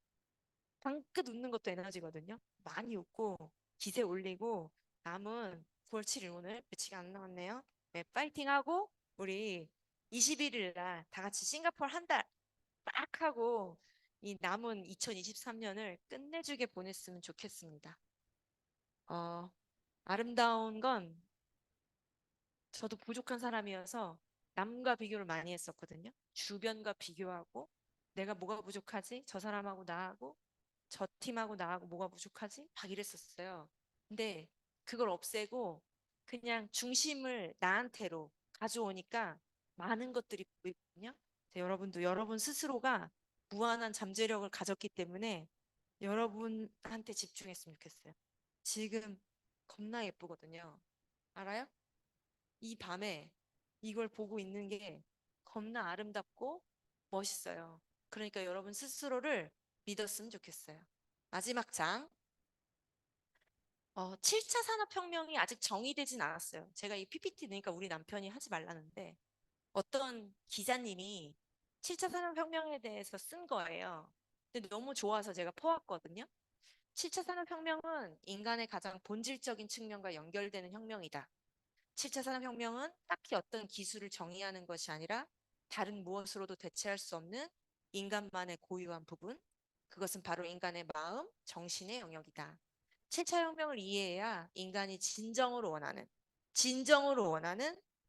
방긋 웃는 것도 에너지거든요. 많이 웃고 기세 올리고 남은 9월 7일 오늘 며칠 안 남았네요. 네, 파이팅하고 우리 21일 날 다 같이 싱가포르 한 달 빡 하고 이 남은 2023년을 끝내주게 보냈으면 좋겠습니다. 어, 아름다운 건 저도 부족한 사람이어서 남과 비교를 많이 했었거든요. 주변과 비교하고 내가 뭐가 부족하지? 저 사람하고 나하고 저 팀하고 나하고 뭐가 부족하지? 막 이랬었어요. 근데 그걸 없애고 그냥 중심을 나한테로 가져오니까 많은 것들이 보이거든요. 그래서 여러분도 여러분 스스로가 무한한 잠재력을 가졌기 때문에 여러분한테 집중했으면 좋겠어요. 지금 겁나 예쁘거든요. 알아요? 이 밤에 이걸 보고 있는 게 겁나 아름답고 멋있어요. 그러니까 여러분 스스로를 믿었으면 좋겠어요. 마지막 장. 7차 산업혁명이 아직 정의되진 않았어요. 제가 이 PPT 넣으니까 우리 남편이 하지 말라는데 어떤 기자님이 7차 산업혁명에 대해서 쓴 거예요. 근데 너무 좋아서 제가 퍼왔거든요. 7차 산업혁명은 인간의 가장 본질적인 측면과 연결되는 혁명이다. 7차 산업혁명은 딱히 어떤 기술을 정의하는 것이 아니라 다른 무엇으로도 대체할 수 없는 인간만의 고유한 부분, 그것은 바로 인간의 마음, 정신의 영역이다. 7차 혁명을 이해해야 인간이 진정으로 원하는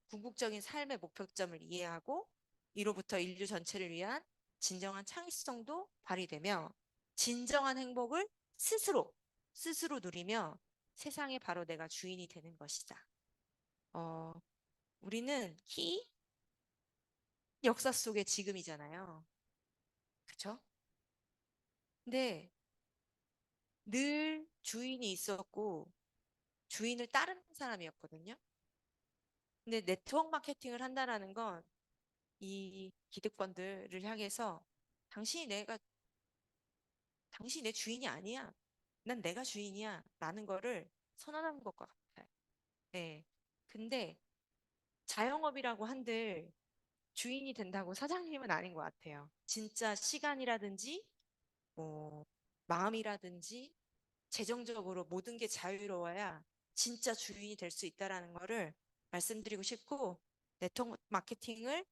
궁극적인 삶의 목표점을 이해하고 이로부터 인류 전체를 위한 진정한 창의성도 발휘되며 진정한 행복을 스스로 누리며 세상에 바로 내가 주인이 되는 것이다. 어, 우리는 히 역사 속의 지금이잖아요. 그쵸? 근데 늘 주인이 있었고 주인을 따르는 사람이었거든요. 근데 네트워크 마케팅을 한다라는 건 이 기득권들을 향해서 당신이 내 주인이 아니야. 난 내가 주인이야. 라는 거를 선언하는 것과 같아요. 네. 근데 자영업이라고 한들 주인이 된다고 사장님은 아닌 것 같아요. 진짜 시간이라든지 뭐 마음이라든지 재정적으로 모든 게 자유로워야 진짜 주인이 될 수 있다라는 거를 말씀드리고 싶고 네트워크 마케팅을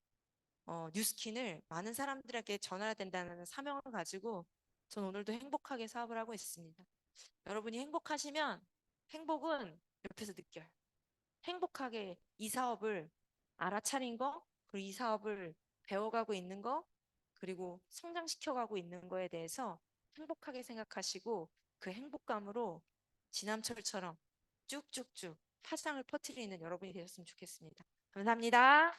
뉴스킨을 많은 사람들에게 전해야 된다는 사명을 가지고 전 오늘도 행복하게 사업을 하고 있습니다. 여러분이 행복하시면 행복은 옆에서 느껴요. 행복하게 이 사업을 알아차린 거, 그리고 이 사업을 배워가고 있는 거, 그리고 성장시켜가고 있는 거에 대해서 행복하게 생각하시고 그 행복감으로 지남철처럼 쭉쭉쭉 파장을 퍼뜨리는 여러분이 되셨으면 좋겠습니다. 감사합니다.